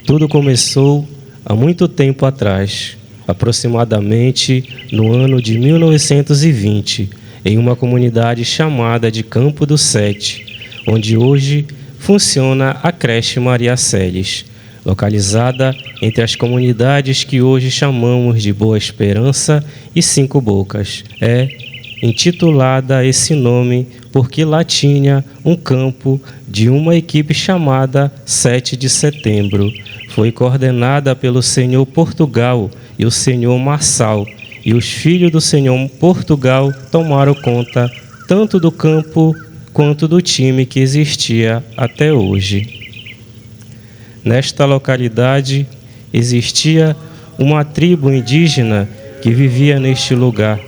Tudo começou há muito tempo atrás, aproximadamente no ano de 1920, em uma comunidade chamada de Campo do Sete, onde hoje funciona a creche Maria Celes, localizada entre as comunidades que hoje chamamos de Boa Esperança e Cinco Bocas. É intitulada esse nome porque lá tinha um campo de uma equipe chamada 7 de Setembro. Foi coordenada pelo senhor Portugal e o senhor Marçal, e os filhos do senhor Portugal tomaram conta tanto do campo quanto do time que existia até hoje. Nesta localidade existia uma tribo indígena que vivia neste lugar,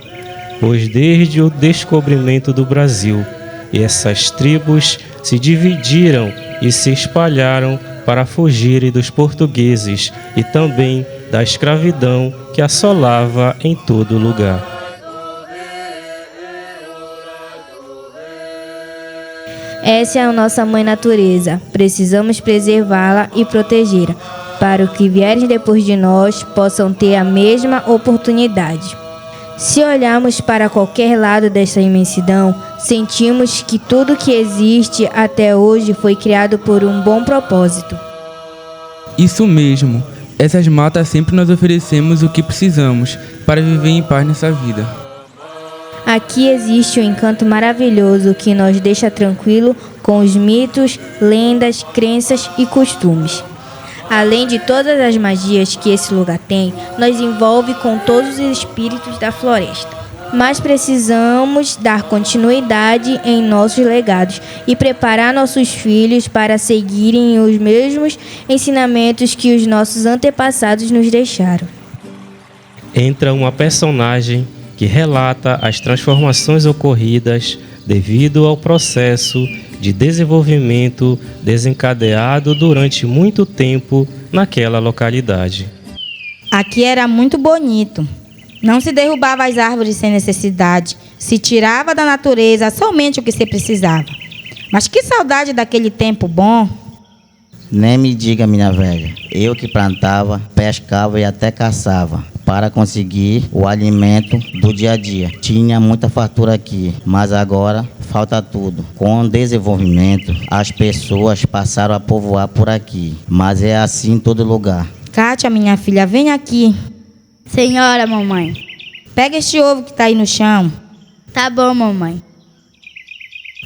pois desde o descobrimento do Brasil, essas tribos se dividiram e se espalharam para fugirem dos portugueses e também da escravidão que assolava em todo lugar. Essa é a nossa mãe natureza. Precisamos preservá-la e protegê-la, para que vierem depois de nós possam ter a mesma oportunidade. Se olharmos para qualquer lado dessa imensidão, sentimos que tudo que existe até hoje foi criado por um bom propósito. Isso mesmo. Essas matas sempre nos oferecemos o que precisamos para viver em paz nessa vida. Aqui existe um encanto maravilhoso que nos deixa tranquilo com os mitos, lendas, crenças e costumes. Além de todas as magias que esse lugar tem, nos envolve com todos os espíritos da floresta. Mas precisamos dar continuidade em nossos legados e preparar nossos filhos para seguirem os mesmos ensinamentos que os nossos antepassados nos deixaram. Entra uma personagem que relata as transformações ocorridas devido ao processo de desenvolvimento desencadeado durante muito tempo naquela localidade. Aqui era muito bonito. Não se derrubava as árvores sem necessidade. Se tirava da natureza somente o que se precisava. Mas que saudade daquele tempo bom! Nem me diga, minha velha. Eu que plantava, pescava e até caçava para conseguir o alimento do dia a dia. Tinha muita fartura aqui, mas agora falta tudo. Com o desenvolvimento, as pessoas passaram a povoar por aqui, mas é assim em todo lugar. Kátia, minha filha, vem aqui. Senhora, mamãe. Pega este ovo que está aí no chão. Tá bom, mamãe.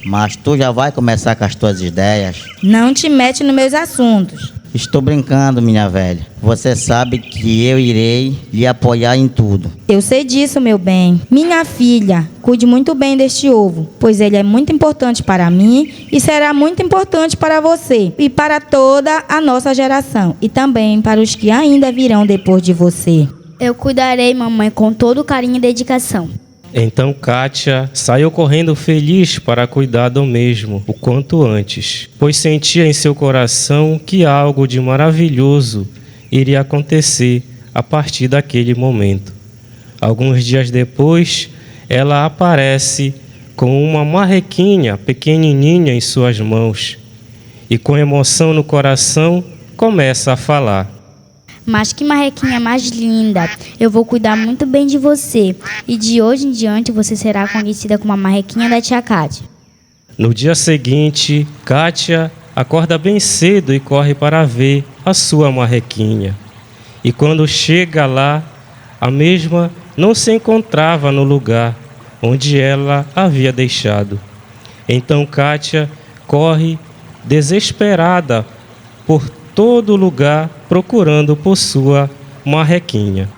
Mas tu já vai começar com as tuas ideias? Não te mete nos meus assuntos. Estou brincando, minha velha. Você sabe que eu irei lhe apoiar em tudo. Eu sei disso, meu bem. Minha filha, cuide muito bem deste ovo, pois ele é muito importante para mim e será muito importante para você e para toda a nossa geração e também para os que ainda virão depois de você. Eu cuidarei, mamãe, com todo carinho e dedicação. Então Kátia saiu correndo feliz para cuidar do mesmo o quanto antes, pois sentia em seu coração que algo de maravilhoso iria acontecer a partir daquele momento. Alguns dias depois, ela aparece com uma marrequinha pequenininha em suas mãos e com emoção no coração começa a falar. Mas que marrequinha mais linda! Eu vou cuidar muito bem de você. E de hoje em diante você será conhecida como a marrequinha da tia Kátia. No dia seguinte, Kátia acorda bem cedo e corre para ver a sua marrequinha. E quando chega lá, a mesma não se encontrava no lugar onde ela havia deixado. Então Kátia corre desesperada por todo lugar procurando por sua marrequinha.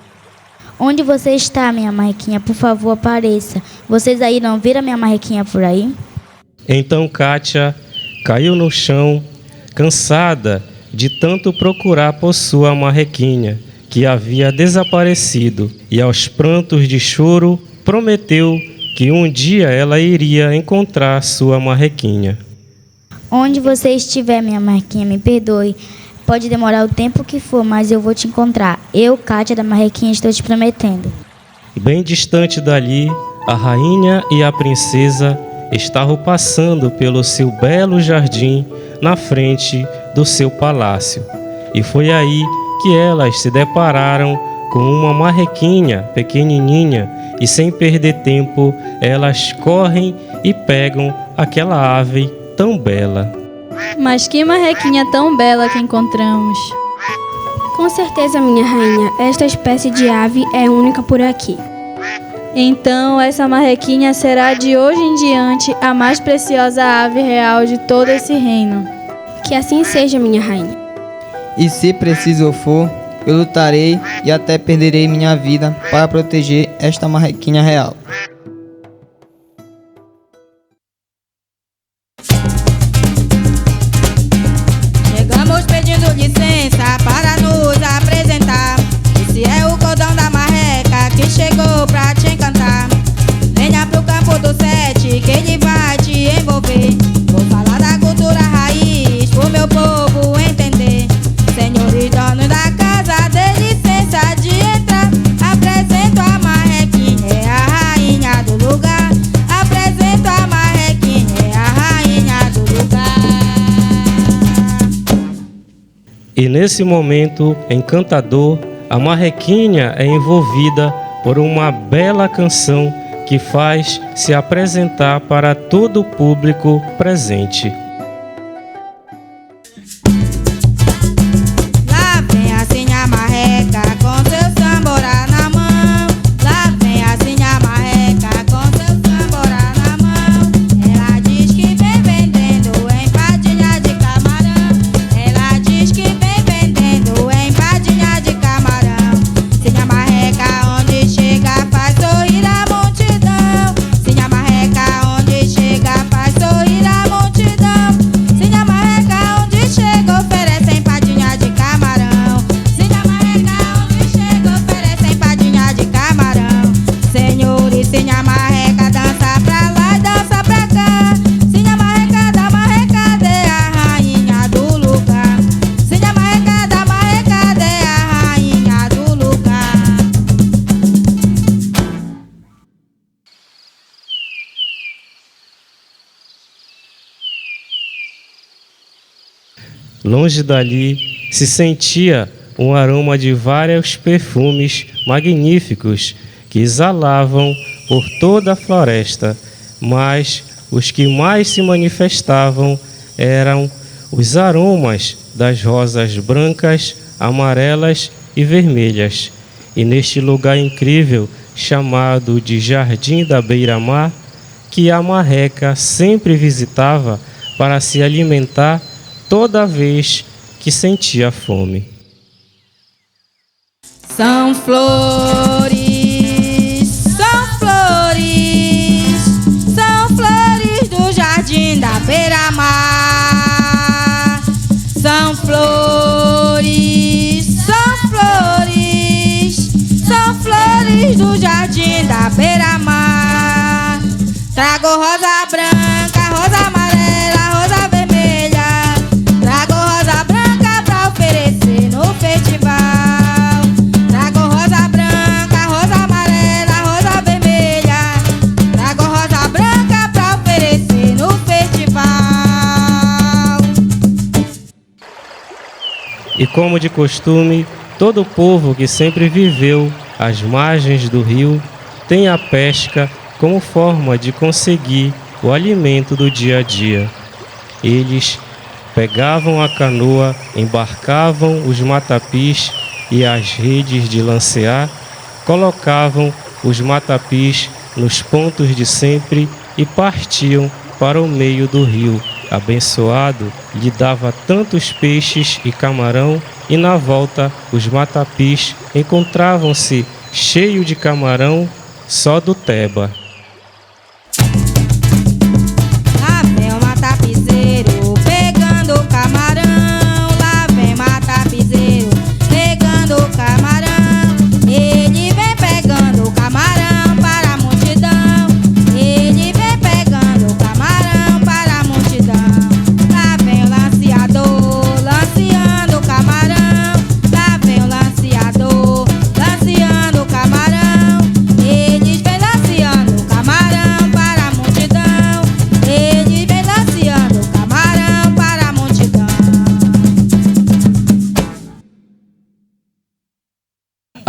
Onde você está, minha marrequinha? Por favor, apareça. Vocês aí não viram minha marrequinha por aí? Então Kátia caiu no chão, cansada de tanto procurar por sua marrequinha, que havia desaparecido, e aos prantos de choro prometeu que um dia ela iria encontrar sua marrequinha. Onde você estiver, minha marrequinha, me perdoe. Pode demorar o tempo que for, mas eu vou te encontrar. Eu, Kátia da Marrequinha, estou te prometendo. Bem distante dali, a rainha e a princesa estavam passando pelo seu belo jardim na frente do seu palácio. E foi aí que elas se depararam com uma marrequinha pequenininha e, sem perder tempo, elas correm e pegam aquela ave tão bela. Mas que marrequinha tão bela que encontramos! Com certeza, minha rainha, esta espécie de ave é única por aqui. Então, essa marrequinha será de hoje em diante a mais preciosa ave real de todo esse reino. Que assim seja, minha rainha. E se preciso for, eu lutarei e até perderei minha vida para proteger esta marrequinha real. Chegamos pedindo licença para nos apresentar. Esse é o cordão da marreca que chegou pra te encantar. Venha pro campo do 7 que ele vai te envolver. Vou falar da cultura raiz pro meu povo entender. Senhores donos da casa, dê licença de entrar. Apresento a marrequinha, é a rainha do lugar. Apresento a marrequinha, é a rainha do lugar. E nesse momento encantador, a marrequinha é envolvida por uma bela canção que faz se apresentar para todo o público presente. Lá vem assim a marreca com seu samborá na mão. Lá vem assim a marreca com seu samborá na mão. Ela diz que vem vendendo empadinha de camarão. Ela diz que vem vendendo empadinha de camarão. Sim, a marreca onde chega faz sorrir a multidão. Sim, a marreca onde chega faz sorrir a multidão. Sim, a marreca onde chega oferece empadinha de camarão. Sim, a marreca onde chega oferece empadinha de camarão. Senhores, sim, a marreca dança pra lá e dança pra cá. Sim, a marreca da marrecada é a rainha do lugar. Sim, a marreca da marrecada é a rainha do lugar. Longe dali se sentia um aroma de vários perfumes magníficos que exalavam por toda a floresta, mas os que mais se manifestavam eram os aromas das rosas brancas, amarelas e vermelhas. E neste lugar incrível, chamado de Jardim da Beira-Mar, que a marreca sempre visitava para se alimentar toda vez que sentia fome. São flores, são flores, são flores do jardim da beira-mar. São flores, são flores, são flores do jardim da beira-mar. Trago rosa branca, rosa amarela, rosa vermelha. Trago rosa branca pra oferecer no festival. Trago rosa branca, rosa amarela, rosa vermelha. Trago rosa branca pra oferecer no festival. E como de costume, todo o povo que sempre viveu às margens do rio tem a pesca como forma de conseguir o alimento do dia a dia. Eles pegavam a canoa, embarcavam os matapis e as redes de lancear, colocavam os matapis nos pontos de sempre e partiam para o meio do rio. Abençoado lhe dava tantos peixes e camarão, e na volta os matapis encontravam-se cheios de camarão só do Teba. Lá vem o matapizeiro pegando camarão. Lá vem matapizeiro pegando camarão. Ele vem pegando camarão para a multidão. Ele vem pegando camarão para a multidão. Lá vem o lanceador lanceando camarão. Lá vem o lanceador lanceando camarão. Eles vêm lanceando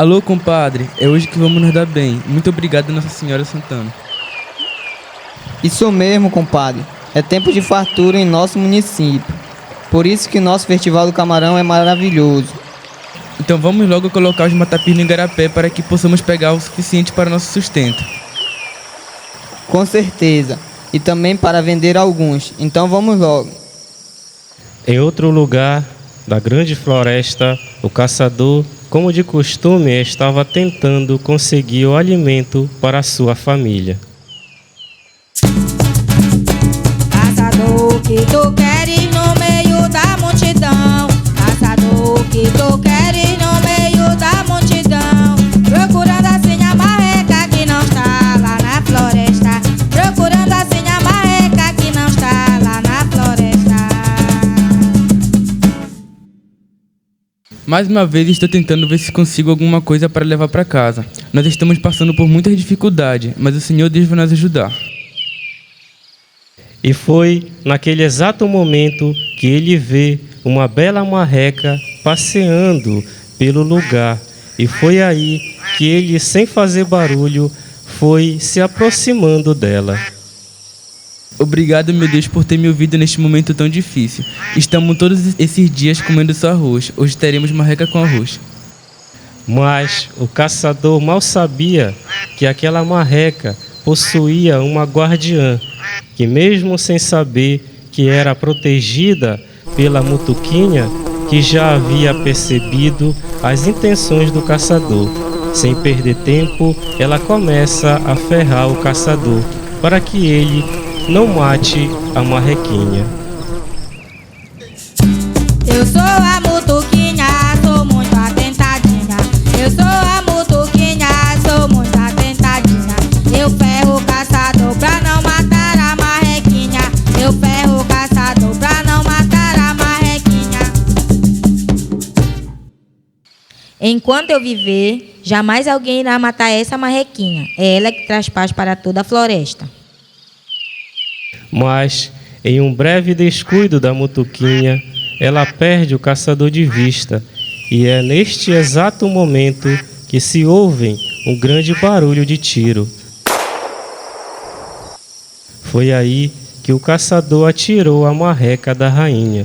Alô, compadre, é hoje que vamos nos dar bem. Muito obrigado, Nossa Senhora Santana. Isso mesmo, compadre. É tempo de fartura em nosso município. Por isso que nosso Festival do Camarão é maravilhoso. Então vamos logo colocar os matapis no igarapé para que possamos pegar o suficiente para nosso sustento. Com certeza. E também para vender alguns. Então vamos logo. Em outro lugar da grande floresta, o caçador, como de costume, estava tentando conseguir o alimento para a sua família. Caçador, que tu queres no meio da multidão? Caçador, que tu queres no meio da multidão? Procurando assim a marreca que não está lá na floresta. Procurando assim a marreca que não está lá na floresta. Mais uma vez estou tentando ver se consigo alguma coisa para levar para casa. Nós estamos passando por muitas dificuldades, mas o Senhor Deus vai nos ajudar. E foi naquele exato momento que ele vê uma bela marreca passeando pelo lugar. E foi aí que ele, sem fazer barulho, foi se aproximando dela. Obrigado, meu Deus, por ter me ouvido neste momento tão difícil. Estamos todos esses dias comendo só arroz. Hoje teremos marreca com arroz. Mas o caçador mal sabia que aquela marreca possuía uma guardiã, que mesmo sem saber que era protegida pela mutuquinha, que já havia percebido as intenções do caçador. Sem perder tempo, ela começa a ferrar o caçador para que ele não mate a marrequinha. Eu sou a mutuquinha, sou muito atentadinha. Eu sou a mutuquinha, sou muito atentadinha. Eu ferro o caçador pra não matar a marrequinha. Eu ferro o caçador pra não matar a marrequinha. Enquanto eu viver, jamais alguém irá matar essa marrequinha. É ela que traz paz para toda a floresta. Mas, em um breve descuido da mutuquinha, ela perde o caçador de vista, e é neste exato momento que se ouve um grande barulho de tiro. Foi aí que o caçador atirou a marreca da rainha.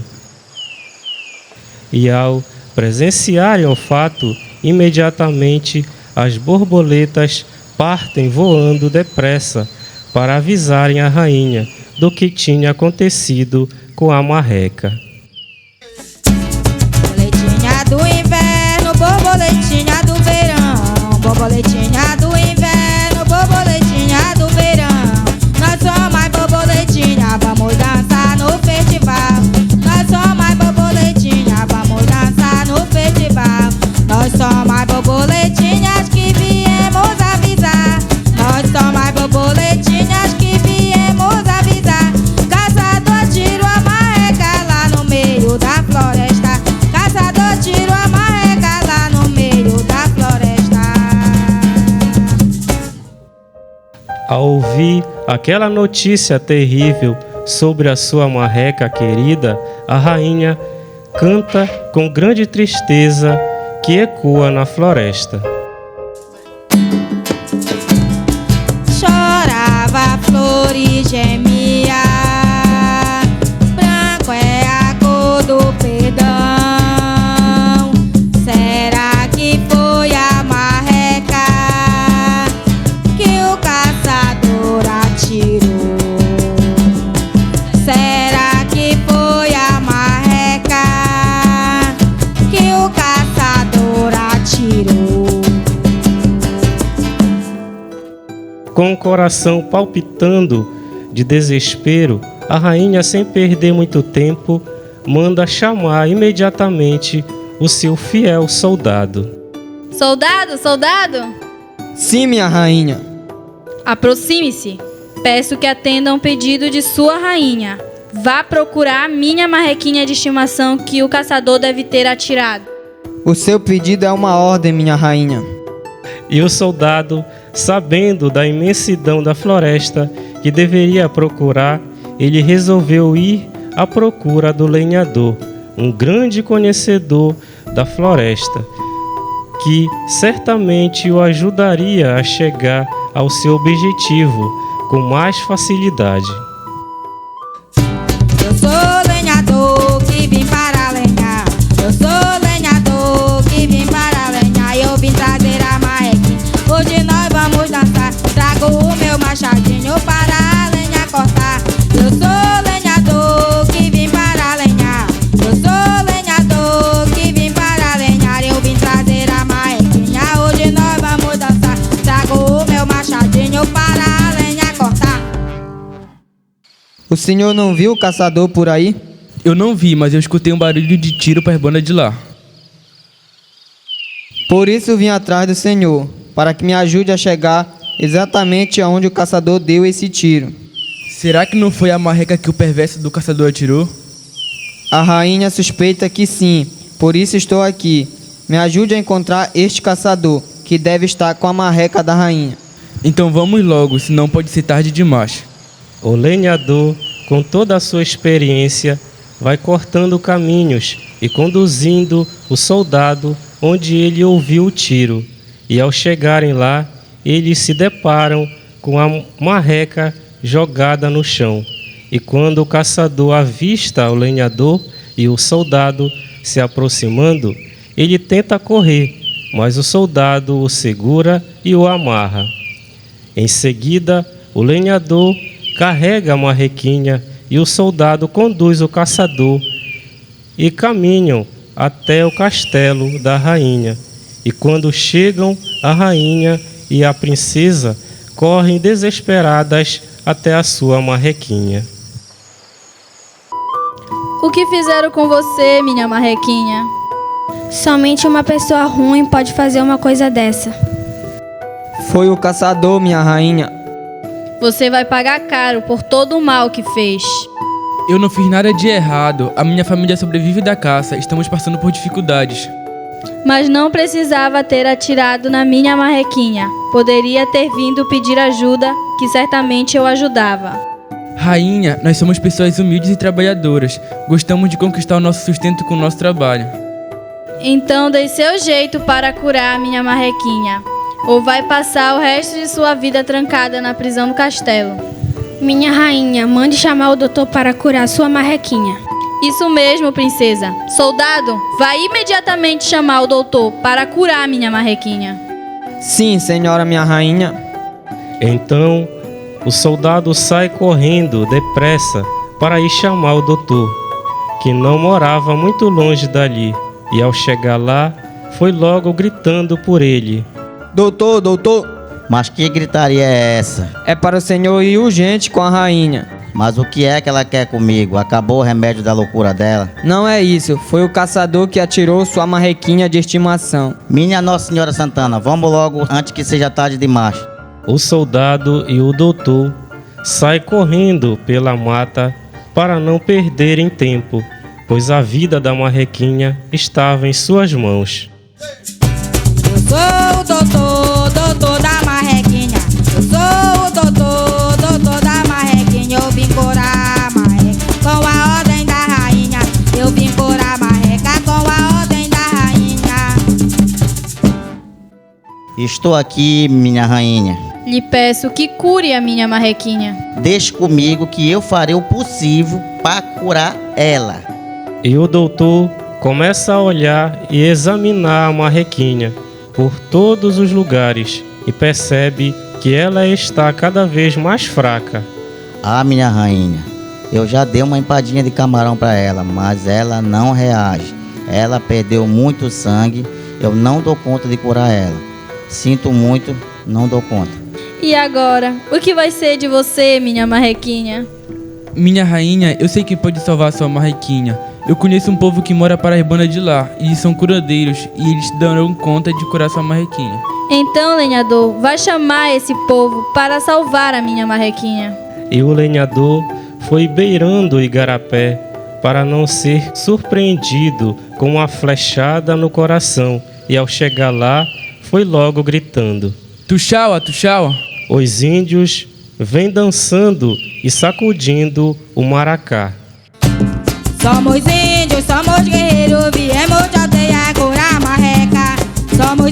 E ao presenciarem o fato, imediatamente as borboletas partem voando depressa para avisarem a rainha do que tinha acontecido com a marreca. Borboletinha do inverno, borboletinha do verão. Borboletinha do inverno, borboletinha do verão. Nós somos as borboletinha, vamos dançar no festival. Nós somos as borboletinha, vamos dançar no festival. Nós somos as borboletinhas que viemos avisar. Nós somos as borboletinhas que viemos avisar. Caçador tirou a marreca lá no meio da floresta. Caçador tirou a marreca lá no meio da floresta. Ao ouvir aquela notícia terrível sobre a sua marreca querida, a rainha canta com grande tristeza que ecoa na floresta. Chorava a flor e gemia. Branco é a cor do perdão. Será que foi a marreca que o caçador atirou? Será que foi a marreca que o caçador atirou? Com o coração palpitando de desespero, a rainha, sem perder muito tempo, manda chamar imediatamente o seu fiel soldado. Soldado, soldado, Sim, minha rainha. aproxime-se. Peço que atenda a um pedido de sua rainha. Vá procurar a minha marrequinha de estimação que o caçador deve ter atirado. O seu pedido é uma ordem, minha rainha. E o soldado, sabendo da imensidão da floresta que deveria procurar, ele resolveu ir à procura do lenhador, um grande conhecedor da floresta. que certamente o ajudaria a chegar ao seu objetivo com mais facilidade. Eu sou lenhador que vim para lenhar. Eu sou lenhador que vim para lenhar. Eu vim trazer a marrequinha. Hoje nós vamos dançar. Trago o meu machadinho para a lenha cortar. Eu sou lenhador que vim para lenhar. Eu sou lenhador que vim para lenhar. Eu vim trazer a marrequinha. Hoje nós vamos dançar. Trago o meu machadinho para a lenha cortar. O senhor não viu o caçador por aí? Eu não vi, mas eu escutei um barulho de tiro para as bandas de lá. Por isso vim atrás do senhor, para que me ajude a chegar exatamente aonde o caçador deu esse tiro. Será que não foi a marreca que o perverso do caçador atirou? A rainha suspeita que sim, por isso estou aqui. Me ajude a encontrar este caçador, que deve estar com a marreca da rainha. Então vamos logo, senão pode ser tarde demais. O lenhador, com toda a sua experiência, vai cortando caminhos e conduzindo o soldado onde ele ouviu o tiro. E ao chegarem lá, eles se deparam com a marreca jogada no chão. E quando o caçador avista o lenhador e o soldado se aproximando, ele tenta correr, mas o soldado o segura e o amarra. Em seguida, o lenhador carrega a marrequinha e o soldado conduz o caçador e caminham até o castelo da rainha. E quando chegam, a rainha e a princesa correm desesperadas até a sua marrequinha. O que fizeram com você, minha marrequinha? Somente uma pessoa ruim pode fazer uma coisa dessa. Foi o caçador, minha rainha. Você vai pagar caro por todo o mal que fez. Eu não fiz nada de errado. A minha família sobrevive da caça. Estamos passando por dificuldades. Mas não precisava ter atirado na minha marrequinha. Poderia ter vindo pedir ajuda, que certamente eu ajudava. Rainha, nós somos pessoas humildes e trabalhadoras. Gostamos de conquistar o nosso sustento com o nosso trabalho. Então dê seu jeito para curar a minha marrequinha, ou vai passar o resto de sua vida trancada na prisão do castelo. Minha rainha, mande chamar o doutor para curar sua marrequinha. Isso mesmo, princesa. Soldado, vai imediatamente chamar o doutor para curar a minha marrequinha. Sim, senhora minha rainha. Então, o soldado sai correndo depressa para ir chamar o doutor, que não morava muito longe dali, e ao chegar lá, foi logo gritando por ele. Doutor, doutor. Mas que gritaria é essa? É para o senhor ir urgente com a rainha. Mas o que é que ela quer comigo? Acabou o remédio da loucura dela? Não é isso, foi o caçador que atirou sua marrequinha de estimação. Minha Nossa Senhora Santana, vamos logo antes que seja tarde demais. O soldado e o doutor saem correndo pela mata para não perderem tempo, pois a vida da marrequinha estava em suas mãos. Eu sou o doutor, doutor da marrequinha. Eu sou o doutor, doutor da marrequinha. Eu vim curar a marreca com a ordem da rainha. Eu vim curar a marreca com a ordem da rainha. Estou aqui, minha rainha. Lhe peço que cure a minha marrequinha. Deixe comigo que eu farei o possível para curar ela. E o doutor começa a olhar e examinar a marrequinha por todos os lugares e percebe que ela está cada vez mais fraca. Ah, minha rainha, eu já dei uma empadinha de camarão para ela, mas ela não reage. Ela perdeu muito sangue, eu não dou conta de curar ela. Sinto muito, não dou conta. E agora, o que vai ser de você, minha marrequinha? Minha rainha, eu sei que pode salvar sua marrequinha. Eu conheço um povo que mora para as bandas de lá, e são curandeiros, e eles darão conta de curar sua marrequinha. Então, lenhador, vai chamar esse povo para salvar a minha marrequinha. E o lenhador foi beirando o igarapé para não ser surpreendido com uma flechada no coração, e ao chegar lá, foi logo gritando: Tuxaua, Tuxaua! Os índios vêm dançando e sacudindo o maracá. Somos índios, somos guerreiros, viemos de aldeia curar a marreca. Somos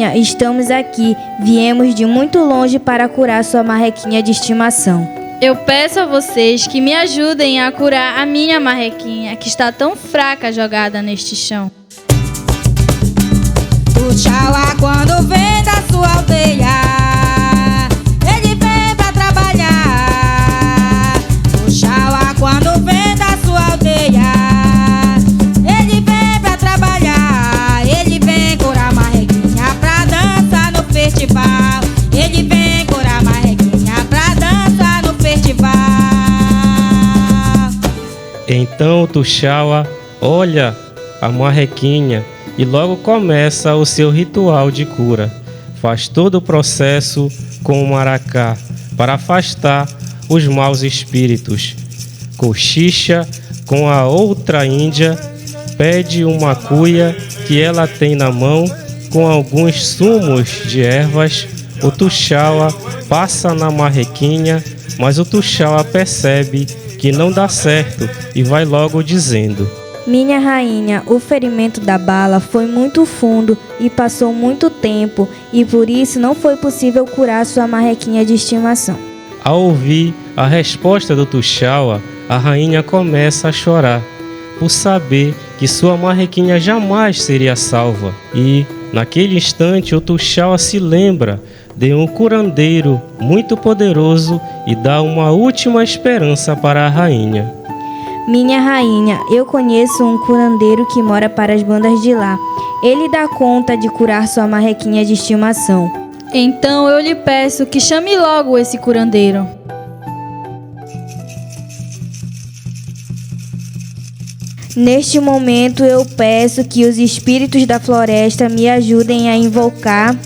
rainha, estamos aqui. Viemos de muito longe para curar sua marrequinha de estimação. Eu peço a vocês que me ajudem a curar a minha marrequinha, que está tão fraca jogada neste chão. O Xauá, quando vem da sua aldeia, ele vem pra trabalhar. O Xauá, quando vem da sua aldeia, ele vem pra trabalhar. Ele vem curar marrequinha pra dançar no festival. Ele vem curar marrequinha pra dançar no festival. Então o Tuxaua olha a marrequinha e logo começa o seu ritual de cura. Faz todo o processo com o maracá para afastar os maus espíritos. Cochicha com a outra índia, pede uma cuia que ela tem na mão com alguns sumos de ervas. O Tuxaua passa na marrequinha, mas o Tuxaua percebe que não dá certo e vai logo dizendo: Minha rainha, o ferimento da bala foi muito fundo e passou muito tempo, e por isso não foi possível curar sua marrequinha de estimação. Ao ouvir a resposta do Tuxaua, a rainha começa a chorar, por saber que sua marrequinha jamais seria salva. E, naquele instante, o Tuxaua se lembra de um curandeiro muito poderoso e dá uma última esperança para a rainha. Minha rainha, eu conheço um curandeiro que mora para as bandas de lá. Ele dá conta de curar sua marrequinha de estimação. Então eu lhe peço que chame logo esse curandeiro. Neste momento eu peço que os espíritos da floresta me ajudem a invocar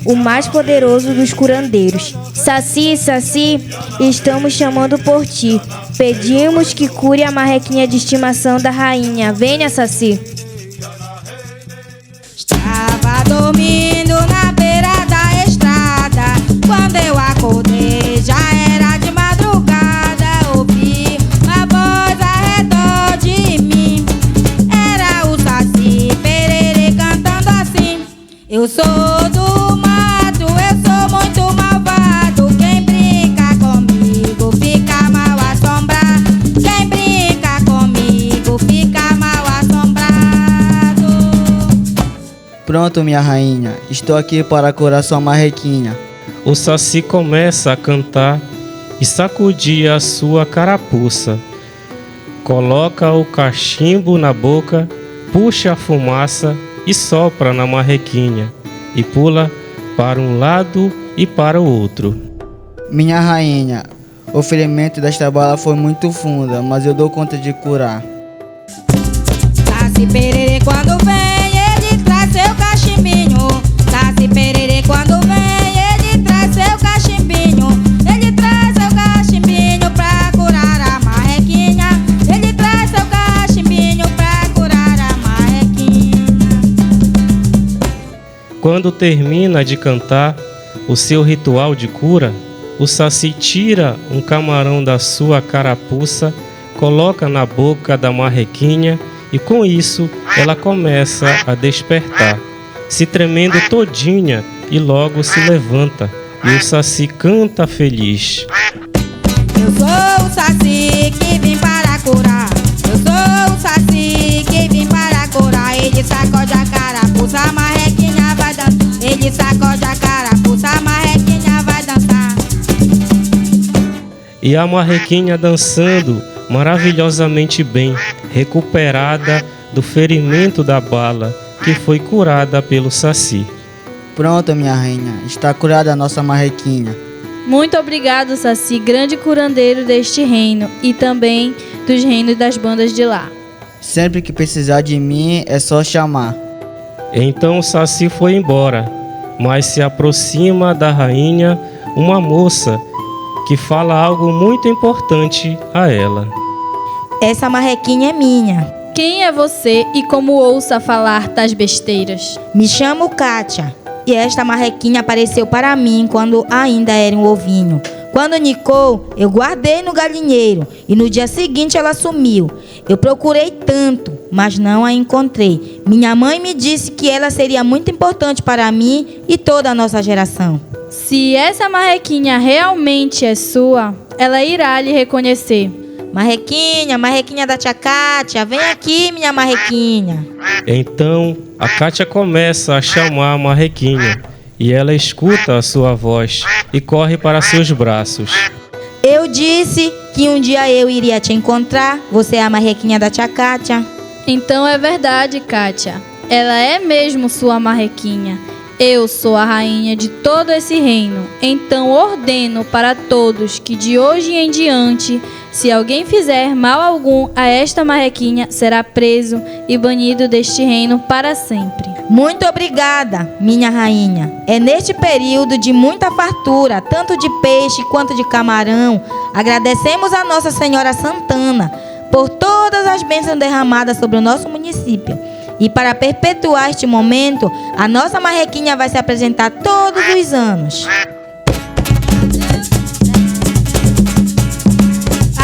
o mais poderoso dos curandeiros. Saci, Saci, estamos chamando por ti. Pedimos que cure a marrequinha de estimação da rainha. Venha, Saci. Estava dormindo na beira da estrada, quando eu acordei já era de madrugada. Ouvi uma voz ao redor de mim, era o Saci Pererê cantando assim: eu sou do mato, eu sou muito malvado. Quem brinca comigo fica mal assombrado. Quem brinca comigo fica mal assombrado. Pronto, minha rainha, estou aqui para curar sua marrequinha. O Saci começa a cantar e sacudir a sua carapuça. Coloca o cachimbo na boca, puxa a fumaça e sopra na marrequinha e pula para um lado e para o outro. Minha rainha, o ferimento desta bala foi muito funda, mas eu dou conta de curar. Saci Pererê quando vem, ele traz seu cachimbinho. Saci Pererê quando vem, ele traz seu cachimbinho. Ele traz seu cachimbinho pra curar a marrequinha. Ele traz seu cachimbinho pra curar a marrequinha. Quando termina de cantar o seu ritual de cura, o Saci tira um camarão da sua carapuça, coloca na boca da marrequinha e com isso ela começa a despertar, se tremendo todinha e logo se levanta e o Saci canta feliz. Eu sou o Saci que vim para curar. Eu sou o Saci que vim para curar. Ele sacode a carapuça, a marrequinha vai dançar. Ele sacode a carapuça, a marrequinha vai dançar. E a marrequinha dançando maravilhosamente bem, recuperada do ferimento da bala que foi curada pelo Saci. Pronto, minha rainha, está curada a nossa marrequinha. Muito obrigado, Saci, grande curandeiro deste reino e também dos reinos das bandas de lá. Sempre que precisar de mim, é só chamar. Então o Saci foi embora, mas se aproxima da rainha uma moça que fala algo muito importante a ela. Essa marrequinha é minha. Quem é você e como ouça falar tais besteiras? Me chamo Kátia. E esta marrequinha apareceu para mim quando ainda era um ovinho. Quando nicou, eu guardei no galinheiro e no dia seguinte ela sumiu. Eu procurei tanto, mas não a encontrei. Minha mãe me disse que ela seria muito importante para mim e toda a nossa geração. Se essa marrequinha realmente é sua, ela irá lhe reconhecer. Marrequinha da tia Kátia, vem aqui, minha marrequinha. Então a Kátia começa a chamar a marrequinha e ela escuta a sua voz e corre para seus braços. Eu disse que um dia eu iria te encontrar. Você é a marrequinha da tia Kátia. Então é verdade, Kátia. Ela é mesmo sua marrequinha. Eu sou a rainha de todo esse reino. Então ordeno para todos que de hoje em diante, se alguém fizer mal algum a esta marrequinha, será preso e banido deste reino para sempre. Muito obrigada, minha rainha. É neste período de muita fartura, tanto de peixe quanto de camarão, agradecemos a Nossa Senhora Santana por todas as bênçãos derramadas sobre o nosso município. E para perpetuar este momento, a nossa marrequinha vai se apresentar todos os anos.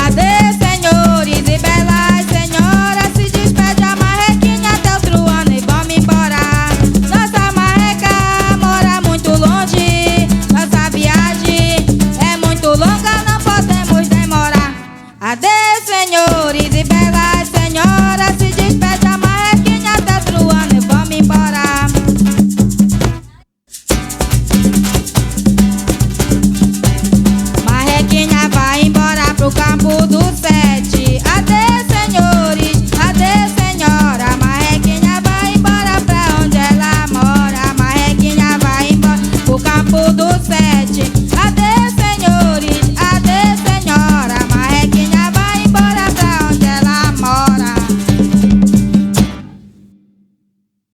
Adeus, senhores e belas senhoras, se despede a marrequinha até outro ano e vamos embora. Nossa marreca mora muito longe, nossa viagem é muito longa, não podemos demorar. Adeus, senhores e belas senhoras, se despede a marrequinha até outro ano e vamos embora. Marrequinha vai embora pro campo do 7. Adeus, senhores, adeus, senhora. Marrequinha vai embora pra onde ela mora. Marrequinha vai embora pro campo do